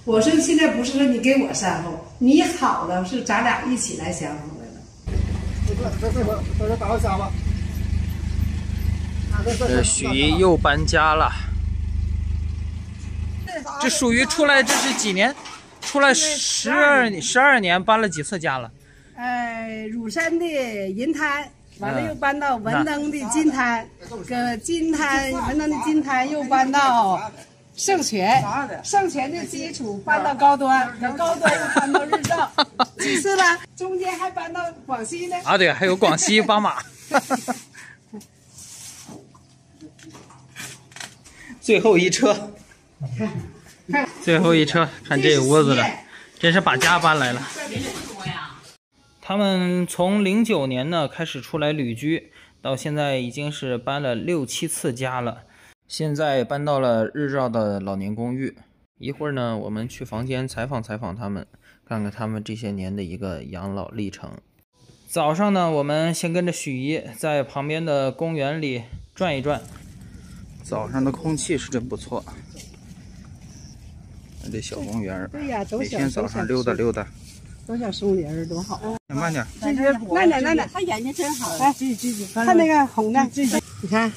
我说现在不是说你给我善后，你好了是咱俩一起来相逢来了。这打个虾吧。这许姨又搬家了。这属于出来这是几年？出来12年，搬了几次家了？乳山的银滩，完了又搬到文登的金滩，搁金滩文登的金滩又搬到盛泉，盛泉的基础搬到高端，搁高端又搬到日照，几次了？中间还搬到广西呢。啊，对，还有广西巴马。最后一车，最后一车，看这屋子了，真是把家搬来了。他们从09年呢开始出来旅居，到现在已经是搬了6、7次家了。现在搬到了日照的老年公寓。一会儿呢，我们去房间采访采访他们，看看他们这些年的一个养老历程。早上呢，我们先跟着许姨在旁边的公园里转一转。早上的空气是真不错，这小公园，对呀，每天早上溜达溜达。多小松林儿多好。慢点，慢点。他眼睛真好。哎，看那个红的，你看，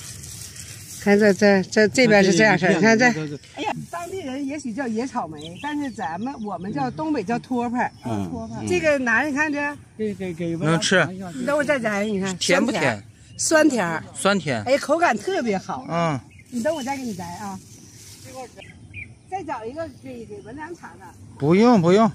这边是这样式儿，你看这。哎呀，当地人也许叫野草莓，但是我们叫东北叫托盘。这个拿着你看这，给能吃。你等我再摘，你看甜不甜？酸甜。酸甜。哎呀，口感特别好。嗯。你等我再给你摘啊。再找一个给文良尝尝。不用。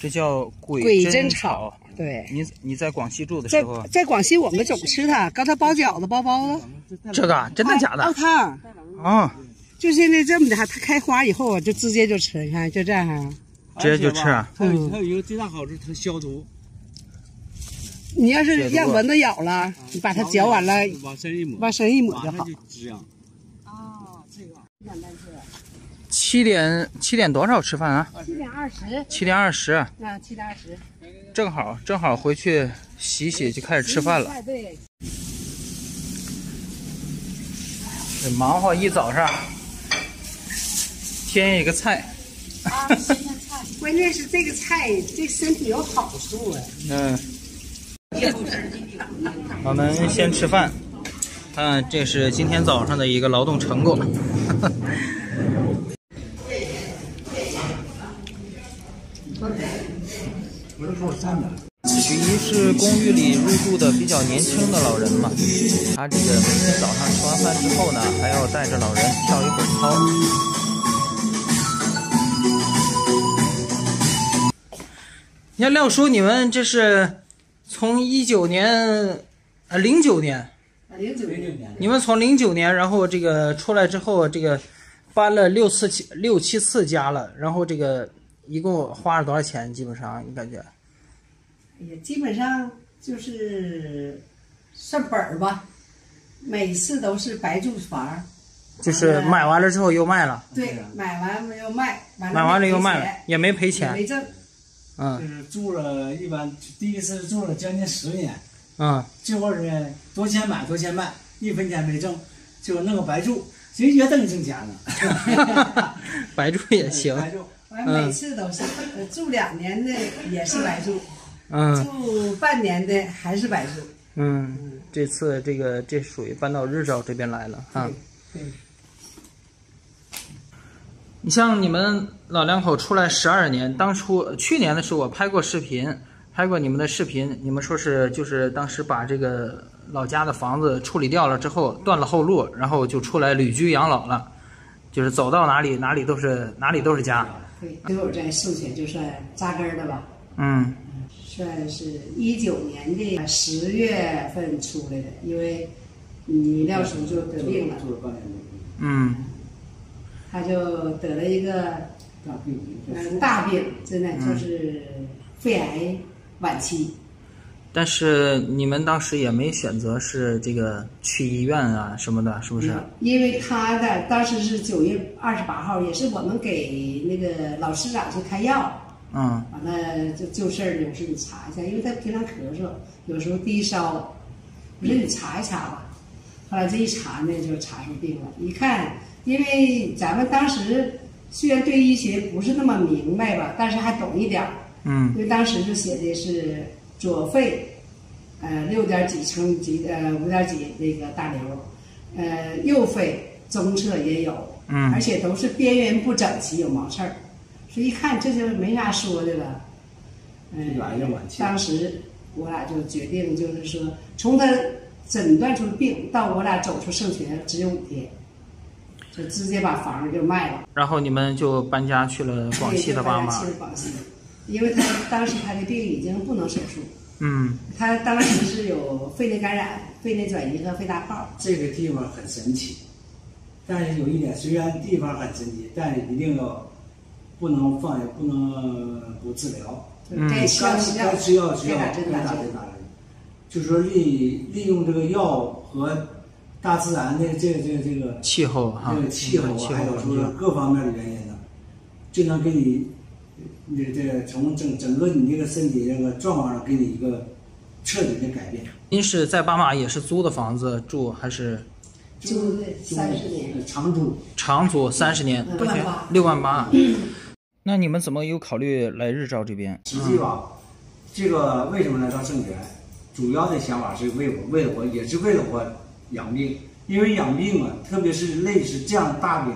这叫鬼针草。对，你在广西住的时候，在广西我们总吃它，搁它包饺子、包包子。这个真的假的？熬汤。啊，就现在这么的，它开花以后我就直接就吃，你看就这样。直接就吃。它有一个最大好处，它消毒。你要是让蚊子咬了，你把它嚼完了，往身一抹就好。哦，这个7点多少吃饭啊？7点20。7点20。啊，7点20。正好回去洗洗就开始吃饭了。对。这忙活一早上，添一个菜。啊，新鲜菜。关键是这个菜对身体有好处啊。嗯。我们先吃饭，看这是今天早上的一个劳动成果。许姨是公寓里入住的比较年轻的老人嘛，他这个每天早上吃完饭之后呢，还要带着老人跳一会儿操。你看廖叔，你们这是从09年你们从09年，然后这个出来之后，这个搬了6、7次家了，然后这个一共花了多少钱？基本上你感觉？哎呀，基本上就是算本儿吧，每次都是白住房，就是买完了之后又卖了。对，买完了又卖，买完了又卖了，也没赔钱，没挣。就是住了一般，第一次住了将近10年。最后是多钱买多钱卖，1分钱没挣，就弄个白住，谁觉得你挣钱了？白住也行。白住，完每次都是住2年的也是白住。住半年的还是白住。这次这属于搬到日照这边来了啊。对。你像你们老两口出来12年，去年的时候我拍过视频，拍过你们的视频，你们说是就是当时把这个老家的房子处理掉了之后断了后路，然后就出来旅居养老了，就是走到哪里都是家。对，最后在盛泉就算扎根了吧。算是19年的10月份出来的，因为你廖叔就得病了。他就得了一个大病，真的就是肺癌晚期。但是你们当时也没选择是这个去医院啊什么的，是不是？因为他的当时是9月28号，也是我们给那个老师长去开药。完了就事儿呢，我说你查一下，因为他平常咳嗽，有时候低烧，我说你查一查吧。后来这一查呢，就查出病了。一看，因为咱们当时虽然对医学不是那么明白吧，但是还懂一点儿。因为当时就写的是左肺，6点几乘几5点几那个大瘤，右肺中侧也有，而且都是边缘不整齐，有毛刺儿，所以一看这就没啥说的了。当时我俩就决定，就是说从他诊断出病到我俩走出圣泉只有5天，就直接把房子就卖了。然后你们就搬家去了广西的爸妈。去了广西，因为当时他的病已经不能手术。他当时是有肺内感染、肺内转移和肺大泡。这个地方很神奇，但是有一点，虽然地方很神奇，但是一定要不能放下，不能不治疗。该吃药该打针。就是说利用这个药和大自然的这个气候哈，这个气候还有说各方面的原因呢，就能给你从整个你这个身体这个状况上给你一个彻底的改变。您是在巴马也是租的房子住还是？租的30年，长租30年，6万8。那你们怎么有考虑来日照这边？实际吧，这个为什么来到圣泉？主要的想法是为了我，也是为了我养病。因为养病啊，特别是类似这样大病，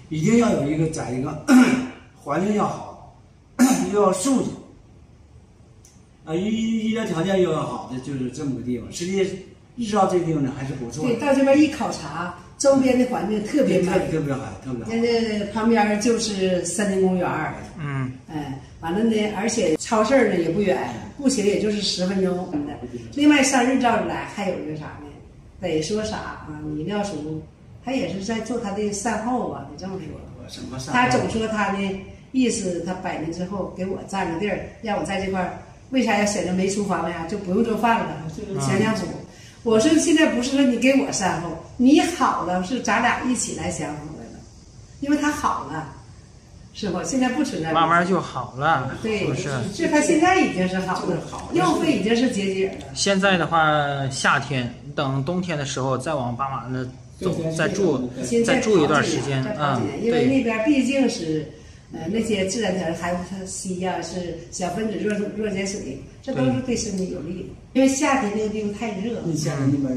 一定要有一个环境要好，又要舒静医疗条件又要好的，就是这么个地方。实际日照这个地方呢还是不错的。对，到这边一考察，周边的环境特别美，特别好。那旁边就是森林公园。完了呢，而且超市呢也不远，步行也就是10分钟的。另外上日照来还有一个啥呢？得说啥啊？你廖叔他也是在做他的善后啊，你这么说。他总说他呢意思，他100年之后给我占个地儿，让我在这块儿。为啥要选择没厨房呀？就不用做饭了，享享福。我说现在不是说你给我善后，你好了是咱俩一起来享福来了，因为他好了，是不？现在不存在，慢慢就好了。对，是他现在已经是好了，右肺已经是结节了。现在的话，夏天等冬天的时候再往巴马那走，再住一段时间啊。因为那边毕竟是。那些自然条件，还有它硒呀，是小分子弱碱水，这都是对身体有利的。因为夏天那个地方太热，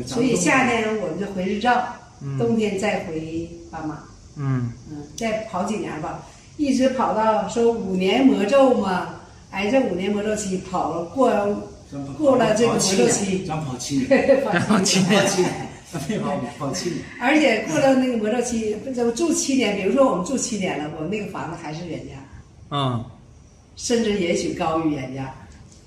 所以夏天我们就回日照，冬天再回巴马。再跑几年吧，一直跑到说5年魔咒嘛，这5年魔咒期过了这个魔咒期，咱跑7年，跑7年。而且过了那个魔咒期，住7年，比如说我们住7年了，我们那个房子还是原价，甚至也许高于原价。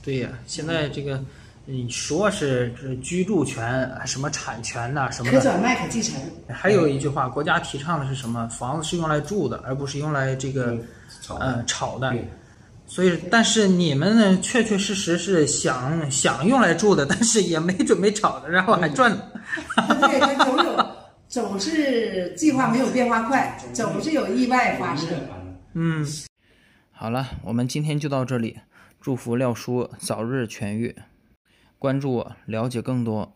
对呀，现在这个你说是居住权、什么产权呐、什么的，可转卖可继承。还有一句话，国家提倡的是什么？房子是用来住的，而不是用来炒的。所以，但是你们呢，确实是想用来住的，但是也没准备炒的，然后还赚了。对，他总是计划没有变化快，总是有意外发生。好了，我们今天就到这里，祝福廖叔早日痊愈，关注我，了解更多。